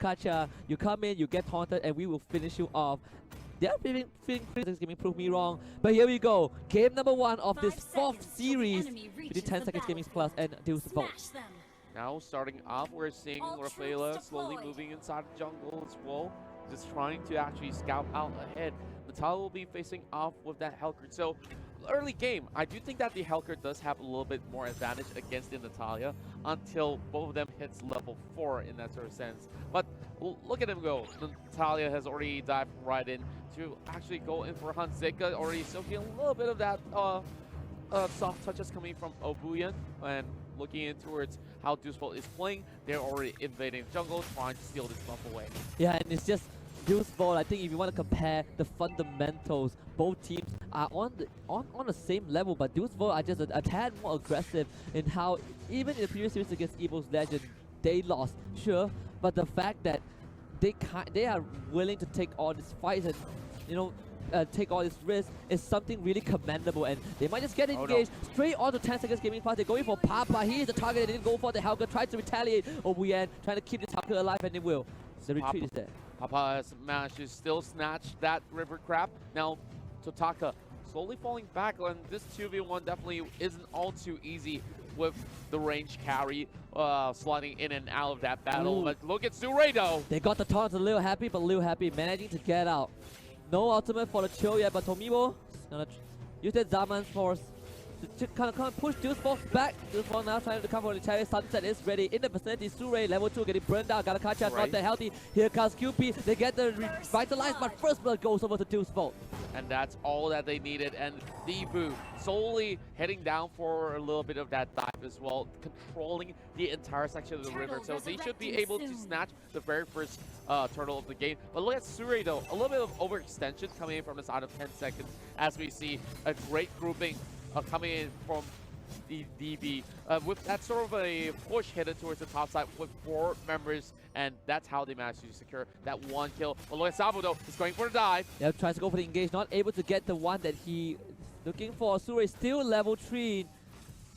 Kacha, you come in, you get taunted, and we will finish you off. They're feeling gaming, prove me wrong. But here we go. Game number 1 of this 4th series between 10 Seconds Gaming Plus and Deusvult. Now starting off, we're seeing Rafaela slowly moving inside the jungle as well. Just trying to actually scout out ahead. Natalia will be facing off with that Helcurt. So early game, I do think that the Helcurt does have a little bit more advantage against the Natalia until both of them hits level 4 in that sort of sense. But look at him go. Natalia has already dived right in to actually go in for Hunt. Zika already soaking a little bit of that soft touches coming from Obuyan, and looking in towards how Deusvult is playing, they're already invading the jungle, trying to steal this buff away. Yeah, and it's just Deusvult. I think if you want to compare the fundamentals, both teams are on the same level, but Deusvult are just a tad more aggressive in how, even in the previous series against EVOS Legend, they lost, sure, but the fact that they are willing to take all these fights and, you know, take all this risk is something really commendable, and they might just get engaged straight onto 10 Seconds Gaming Plus. They're going for Papa. He is the target. They didn't go for the Helga. Tried to retaliate. Obuyan trying to keep this Helga alive, and they will. The retreat is there. Papa has managed to still snatch that river crab. Now Totaka slowly falling back, and this 2v1 definitely isn't all too easy with the range carry sliding in and out of that battle. Ooh. But look at Suredo. They got the taunt to Lil Happy, but Lil Happy managing to get out. No ultimate for the chill yet, but Tomiwo gonna use that Zaman's force to kind of push Deusvult back. Deusvult now trying to come for the chariot. Sunset is ready in the vicinity. Surrey level 2 getting burned down. Gotta catch up, not that healthy. Here comes QP. They get the revitalized, but first blood goes over to Deusvult. And that's all that they needed. And DeVu solely heading down for a little bit of that dive as well, controlling the entire section of the river. So they should be able to snatch the very first turtle of the game. But look at Surrey though, a little bit of overextension coming in from the side of 10 seconds as we see a great grouping coming in from the DB with that sort of a push headed towards the top side with 4 members, and that's how they managed to secure that 1 kill. But look at Sabo though, he's going for the dive. Yeah, tries to go for the engage, not able to get the one that he looking for. Surrey still level 3.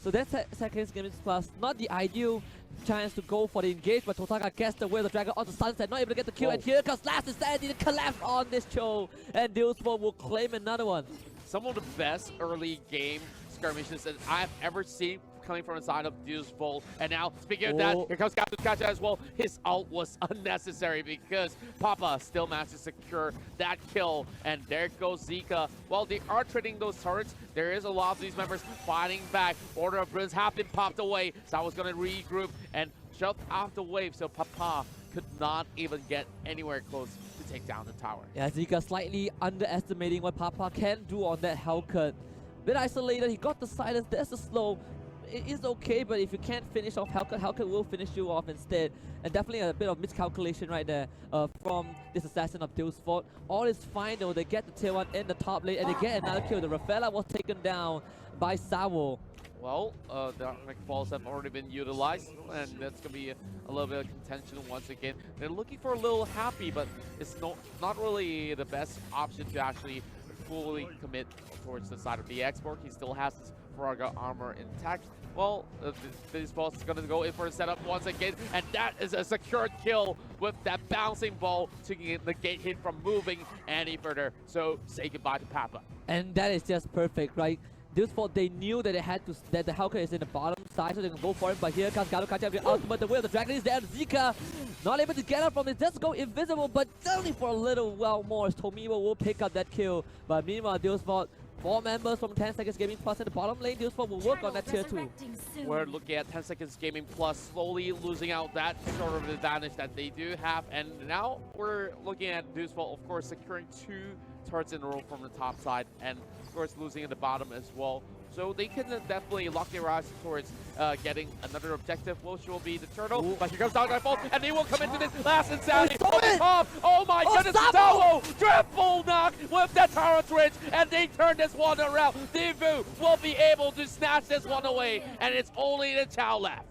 So that's Seconds Gaming Plus, not the ideal chance to go for the engage, but Totaka gets the Will of the Dragon onto Sunset, not able to get the kill, and here comes Last Insanity to collapse on this Cho, and Deusvult will claim another one. Some of the best early game skirmishes that I've ever seen coming from the side of Deusvult. And now, speaking of that, here comes Captain Kacha as well. His ult was unnecessary because Papa still managed to secure that kill. And there goes Zika. While they are trading those turrets, there is a lot of these members fighting back. Order of Prince have been popped away. So I was going to regroup and shove off the wave. So Papa could not even get anywhere close to take down the tower. Yeah, Zika slightly underestimating what Papa can do on that Hellcut. Bit isolated, he got the silence, there's the slow. It is okay, but if you can't finish off Hellcut, Hellcut will finish you off instead. And definitely a bit of miscalculation right there from this assassin of Deusvult. All is fine though, they get the tier 1 in the top lane and they get another kill. The Rafaela was taken down by Savo. Well, the Arctic Falls have already been utilized, and that's going to be a little bit of contention once again. They're looking for a little Happy, but it's not really the best option to actually fully commit towards the side of the export. He still has his Faraga armor intact. Well, this boss is going to go in for a setup once again, and that is a secured kill with that bouncing ball to negate him from moving any further. So say goodbye to Papa. And that is just perfect, right? Deusvult, they knew that they had to, that the Hellcat is in the bottom side, so they can go for it. But here comes Galo Kacha with the ultimate. The Will of the Dragon is there. Zika not able to get out from it. Just go invisible, but only for a little while more. Tomiwo will pick up that kill. But meanwhile, Deusvult, 4 members from 10 Seconds Gaming Plus in the bottom lane. Deusvult will work on that tier 2. We're looking at 10 Seconds Gaming Plus slowly losing out that sort of advantage that they do have. And now we're looking at Deusvult, of course, securing 2 turrets in a row from the top side, and of course losing in the bottom as well. So they can definitely lock their eyes towards getting another objective, which will be the turtle. Ooh. But here comes Nightfall, and they will come into this Last Insanity on the top. Oh my goodness, Savo! Triple knock with the tower twitch, and they turn this one around. DeVu will be able to snatch this one away, and it's only the Chow left.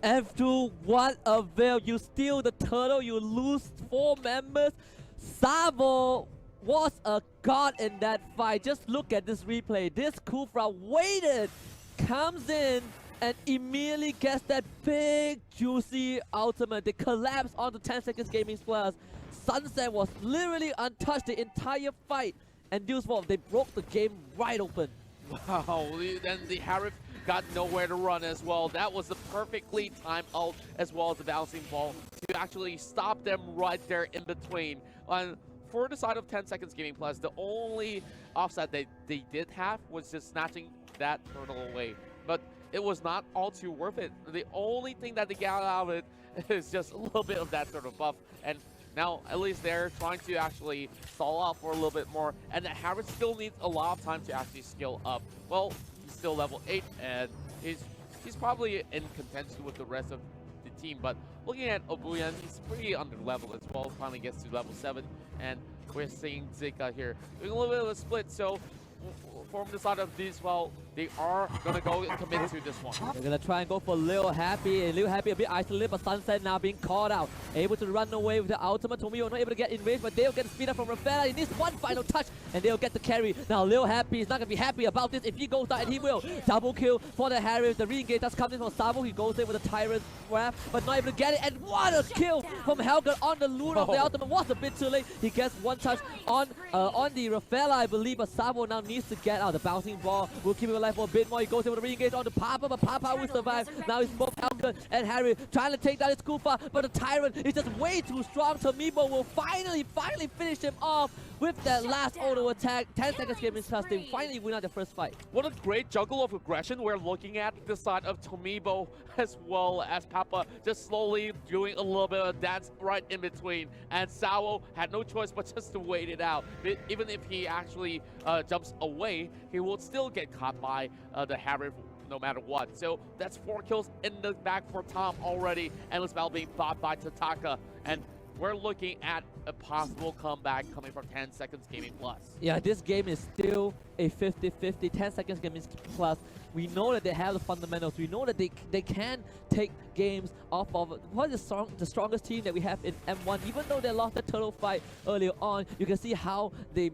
F2, what avail? You steal the turtle, you lose 4 members. Savo was a god in that fight. Just look at this replay. This Kufra waited, comes in, and immediately gets that big, juicy ultimate. They collapse onto 10 seconds Gaming Plus. Sunset was literally untouched the entire fight. And Deusvult, they broke the game right open. Wow, then the Harif got nowhere to run as well. That was the perfectly timed ult as well as the bouncing ball to actually stop them right there in between. And for the side of 10 seconds Gaming Plus, the only offset they did have was just snatching that turtle away. But it was not all too worth it. The only thing that they got out of it is just a little bit of that sort of buff. And now, at least they're trying to actually stall out for a little bit more. And the Harris still needs a lot of time to actually skill up. Well, he's still level 8, and he's probably in contention with the rest of the team. But looking at Obuyan, he's pretty under level as well. Finally gets to level 7. And we're seeing Zika here doing a little bit of a split. So from the side of Deusvult, they are going to go and commit to this one. They're going to try and go for Lil Happy. Lil Happy a bit isolated, but Sunset now being called out. Able to run away with the ultimate. Tomio not able to get in range, but they'll get the speed up from Rafaela. He needs one final touch, and they'll get the carry. Now Lil Happy is not going to be happy about this. If he goes down, and he will. Double kill for the Harris. The re-engage that's coming from Sabo. He goes in with a Tyrant Wrath, but not able to get it. And what a kill from Helga on the loot of the ultimate. Was a bit too late. He gets one touch on the Rafaela, I believe, but Sabo now needs to get out. The bouncing ball will keep him alive for a bit more. He goes in with a re-engage on the Papa, but Papa will survive. Now it's both Helga and Harry trying to take down his Kufa, but the Tyrant is just way too strong. Tomibo will finally finish him off with that last auto attack. 10 seconds Gaming Plus. They finally win out the first fight. What a great juggle of aggression we're looking at the side of Tomibo as well as Papa, just slowly doing a little bit of dance right in between. And Sao had no choice but just to wait it out. But even if he actually jumps away, he will still get caught by the Harry no matter what. So that's 4 kills in the back for Tom already. Endless battle being fought by Tataka. And we're looking at a possible comeback coming from 10 seconds Gaming Plus. Yeah, this game is still a 50-50, 10 seconds Gaming Plus. We know that they have the fundamentals. We know that they can take games off of what is the strongest team that we have in M1. Even though they lost the turtle fight earlier on, you can see how they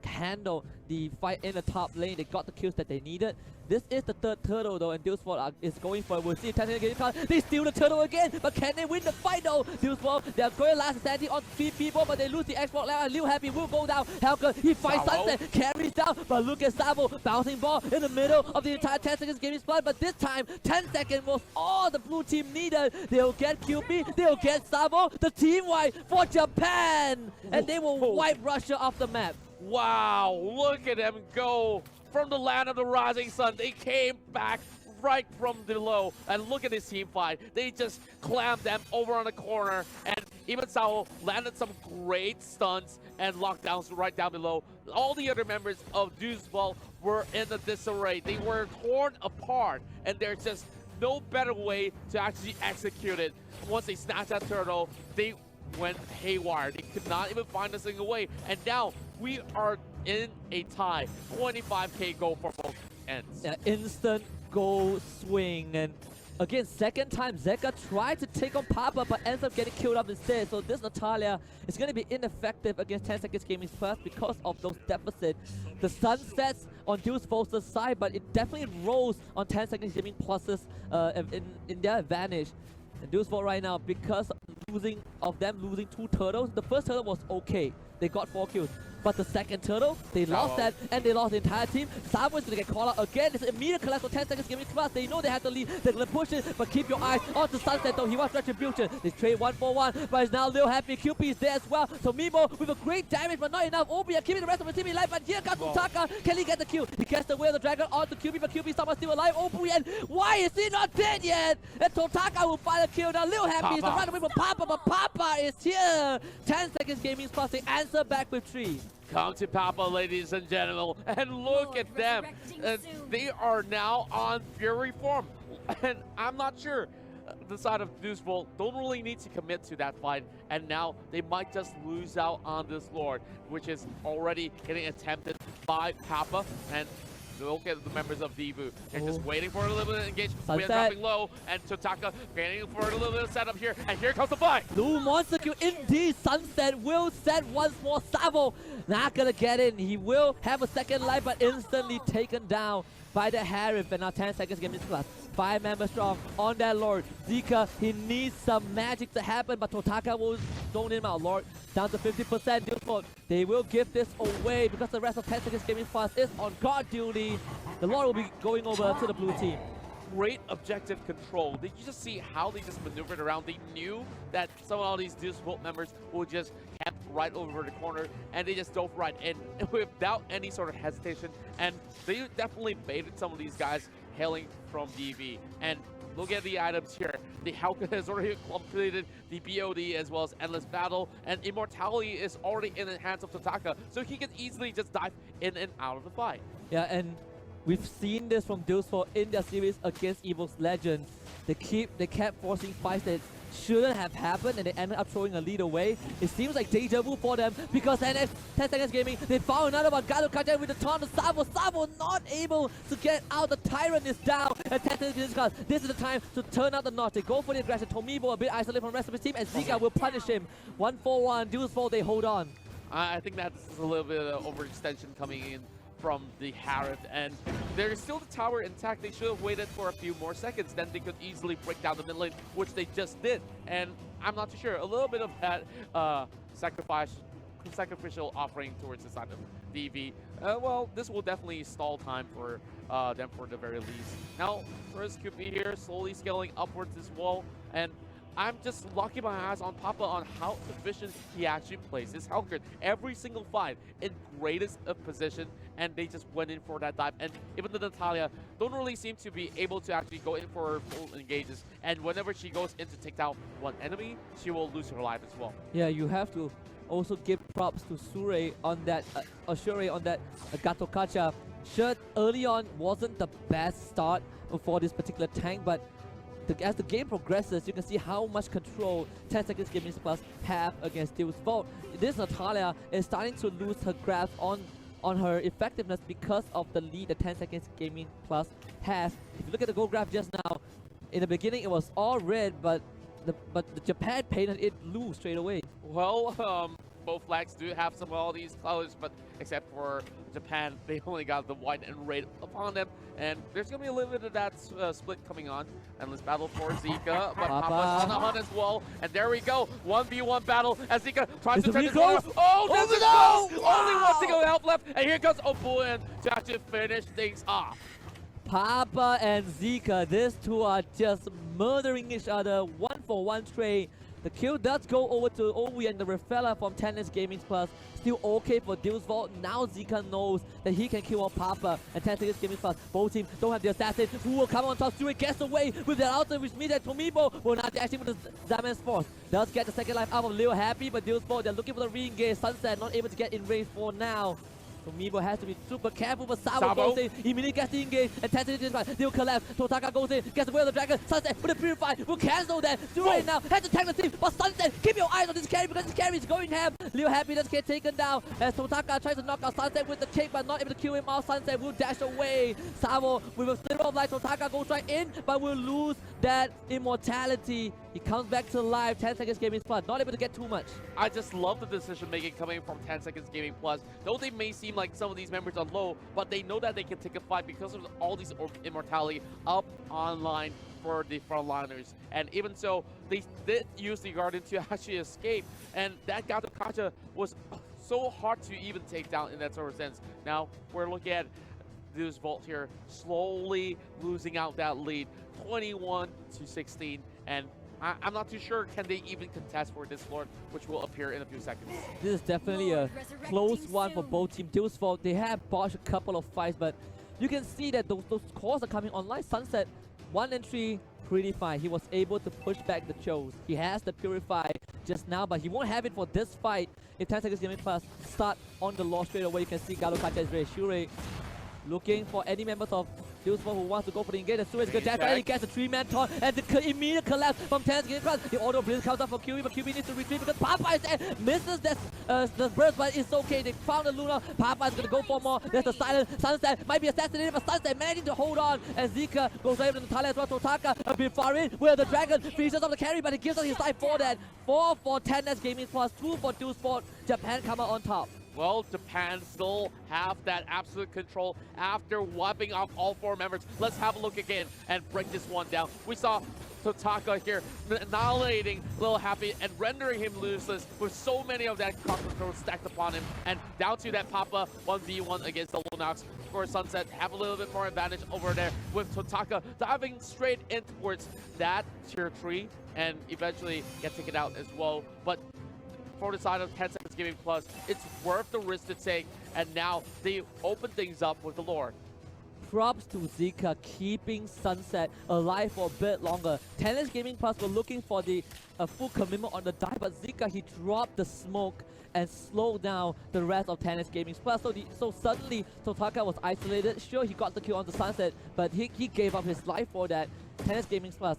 handle the fight in the top lane. They got the kills that they needed. This is the third turtle though, and Deusvult is going for it. We'll see if 10 seconds Gaming Plus. They steal the turtle again, but can they win the fight though? Deusvult, they are going last sanity on 3 people, but they lose the export level. Liu Happy will go down. Helga, he fights Sunset, carries down, but look at Sabo, bouncing ball in the middle of the entire 10 seconds Gaming Plus. But this time, 10 seconds was all the blue team needed. They'll get QB, they'll get Sabo, the team wipe for Japan, and they will wipe Russia off the map. Wow, look at them go from the land of the rising sun. They came back right from below, and look at this team fight. They just clammed them over on the corner, and even Sao landed some great stunts and lockdowns right down below. All the other members of Deusvult were in a disarray. They were torn apart, and there's just no better way to actually execute it. Once they snatched that turtle, they went haywire. They could not even find a single way, and now we are in a tie. 25k goal for both ends. Instant goal swing, and again, second time Zeka tried to take on Papa but ends up getting killed up instead. So this Natalia is going to be ineffective against 10 seconds Gaming Plus because of those deficits. The sun sets on Deusvolt's side, but it definitely rolls on 10 seconds Gaming Plus's in their advantage. And Deusvult right now, because of them losing 2 turtles, the first turtle was okay. They got 4 kills. But the second turtle, they lost that, and they lost the entire team. Sabo is going to get called out again. It's immediate collapse for 10 seconds Gaming Plus. They know they have to lead. They're going to push it, but keep your eyes on the Sunset though. He wants retribution. They trade 1 for 1, but it's now Lil Happy. QP is there as well. So Mimo with a great damage, but not enough. Obi are keeping the rest of the team alive, but here comes Utaka. Can he get the kill? He gets the Will of the Dragon onto QP, but QP is somehow still alive. Obi, and why is he not dead yet? And Totaka will find a kill. Now Lil Happy is the run away from Papa, but Papa is here. 10 seconds Gaming Plus. They answer back with 3. Come to Papa, ladies and gentlemen, and look at them. They are now on Fury form. And I'm not sure the side of Deusvult don't really need to commit to that fight. And now they might just lose out on this Lord, which is already getting attempted by Papa. And look at the members of DeVu. They're just waiting for a little bit of engagement. We are dropping low, and Totaka waiting for a little bit of setup here. And here comes the fight. Blue monster kill indeed. Sunset will set once more. Savo not gonna get in. He will have a second life, but instantly taken down by the Harif. And now 10 seconds Gaming Plus. 5 members strong on that Lord. Zika, he needs some magic to happen, but Totaka will zone him out. Lord down to 50%. Deusvult, they will give this away because the rest of 10 Seconds Gaming Plus is on guard duty. The Lord will be going over to the blue team. Great objective control. Did you just see how they just maneuvered around? They knew that some of all these Deusvult members would just camp right over the corner, and they just dove right in without any sort of hesitation. And they definitely baited some of these guys hailing from DV. And look at the items here. The Hauka has already completed the BOD as well as Endless Battle, and Immortality is already in the hands of Totaka, so he can easily just dive in and out of the fight. Yeah, and we've seen this from Deusvult in their series against EVOS Legends. They kept forcing fights that shouldn't have happened, and they ended up throwing a lead away. It seems like deja vu for them because 10 Seconds Gaming, they found another one. Galo Kaja with the taunt to Savo. Savo not able to get out. The Tyrant is down. And 10 Seconds Gaming, this is the time to turn out the notch. They go for the aggression. Tomibo a bit isolated from the rest of his team, and Zika will punish him. 1-4-1. Deusvult, they hold on. I think that's a little bit of overextension coming in from the Harith, and there's still the tower intact. They should have waited for a few more seconds, then they could easily break down the mid lane, which they just did. And I'm not too sure, a little bit of that sacrificial offering towards the side of DV. Well, this will definitely stall time for them for the very least. Now, first QP here, slowly scaling upwards as well, and I'm just locking my eyes on Papa on how efficient he actually plays his Helgert. Every single fight in greatest of position, and they just went in for that dive. And even the Natalia don't really seem to be able to actually go in for full engages. And whenever she goes in to take down one enemy, she will lose her life as well. Yeah, you have to also give props to Shure on that, Shure on that Gato Kacha. Sure, early on wasn't the best start for this particular tank, but as the game progresses, you can see how much control 10 Seconds Gaming Plus have against Deusvult. This Natalia is starting to lose her grasp on her effectiveness because of the lead that 10 Seconds Gaming Plus has. If you look at the goal graph just now, in the beginning it was all red, but the Japan painted it blue straight away. Well, both flags do have some of all these colors, but except for Japan, they only got the white and red upon them. And there's going to be a little bit of that split coming on. Endless battle for Zika, but Papa's on the hunt as well. And there we go, 1v1 battle as Zika tries to turn this corner. Oh, this is close! Only one single health left, and here comes Obuan to actually finish things off. Papa and Zika, these two are just murdering each other, 1-for-1 trade. The kill does go over to Owi, and the Raffaella from 10 Gaming Plus still okay for Deusvult. Now Zika knows that he can kill on Papa, and 10 Gaming Plus, both teams don't have the assassin who will come on top. Stuart gets away with the ultimate, which means that Tomibo will not actually with the Zaman's Force. Does get the second life out of Leo Happy, but Deusvult, they're looking for the re-engage. Sunset not able to get in range for now. Tomibo has to be super careful, but Sabo goes in, immediately gets the engage, and 10 Seconds they'll collapse. Totaka goes in, gets away with the dragon. Sunset with the purify will cancel that. Right now has to tag the team, but Sunset, keep your eyes on this carry because this carry is going ham. Leo Happy does get taken down as Totaka tries to knock out Sunset with the kick, but not able to kill him off. Sunset will dash away. Sabo with a slither of life. Totaka goes right in, but will lose that immortality. He comes back to life. 10 Seconds Gaming Plus, not able to get too much. I just love the decision making coming from 10 Seconds Gaming Plus. Though they may seem like some of these members are low, but they know that they can take a fight because of all these immortality up online for the frontliners. And even so, they did use the Guardian to actually escape, and that Gato Kacha was so hard to even take down in that sort of sense. Now we're looking at Deusvult here slowly losing out that lead, 21-16, and I'm not too sure can they even contest for this Lord, which will appear in a few seconds. This is definitely a close one for both teams. Deusvult, they have botched a couple of fights, but you can see that those cores are coming online. Sunset, 1 and 3, pretty fine. He was able to push back the Chos. He has the Purify just now, but he won't have it for this fight. If 10 Seconds Gaming Plus start on the Lord straight away, you can see Galo Kacha is very sure. Looking for any members of Deusvult who wants to go for the engage. The Suez good dash, finally gets a 3-man taunt, and the immediate collapse from 10 Gaming Plus. The auto blitz comes up for QB, but QB needs to retreat because Papa is there. Misses the burst, but it's okay. They found the Luna. Papa is going to go for more. There's the silent. Sunset might be assassinated, but Sunset managing to hold on. And Zika goes right into the Natalia as well. Totaka a bit far in, where the Dragon finishes off the carry, but he gives us his life for that. 4 for 10 Gaming Plus, 2 for Deusvult. Japan come out on top. Will Japan still have that absolute control after wiping off all 4 members? Let's have a look again and break this one down. We saw Totaka here annihilating Lil Happy and rendering him useless with so many of that cross control stacked upon him. And down to that Papa 1v1 against the Lunox. Of course, Sunset have a little bit more advantage over there with Totaka diving straight in towards that tier 3 and eventually get taken out as well. But for the side of 10 seconds gaming plus, it's worth the risk to take. And now they open things up with the Lord. Props to Zika keeping Sunset alive for a bit longer. Tennis Gaming Plus were looking for the full commitment on the die, but Zika, he dropped the smoke and slowed down the rest of Tennis Gaming Plus. So suddenly Totaka was isolated. Sure, he got the kill on the Sunset, but he gave up his life for that. Tennis Gaming Plus.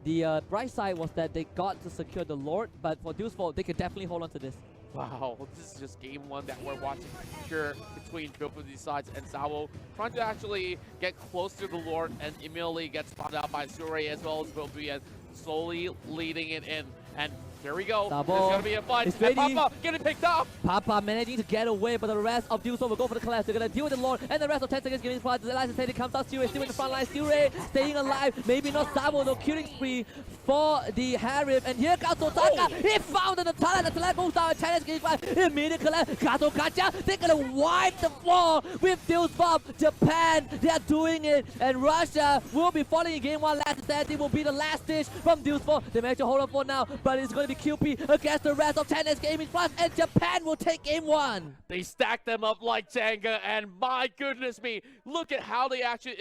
The bright side was that they got to secure the Lord, but for Deusvult, they could definitely hold on to this. Wow, this is just game 1 that we're watching here between both of these sides, and Zawo trying to actually get close to the Lord and immediately get spotted out by Sure as well as Bilby, and slowly leading it in. And here we go. Sabo. There's going to be a fight. And Papa getting picked up. Papa managing to get away, but the rest of Deusvult will go for the collapse. They're going to deal with the Lord, and the rest of 10 seconds getting spotted. The last comes out. Sure still in the front line. Sure staying alive. Maybe not Sabo, no killing spree for the Harif. And here comes Totaka. He found the Natala. The Natala moves down. And Chinese getting fight. Immediate collapse. Kato Kacha. They're going to wipe the floor with Deusvult. Japan, they are doing it. And Russia will be falling in game 1. Last standing will be the last dish from Deusvult. They managed to hold on for now, but it's going to be QP against the rest of Tennis Gaming Plus, and Japan will take game 1. They stack them up like Jenga, and my goodness me, look at how they actually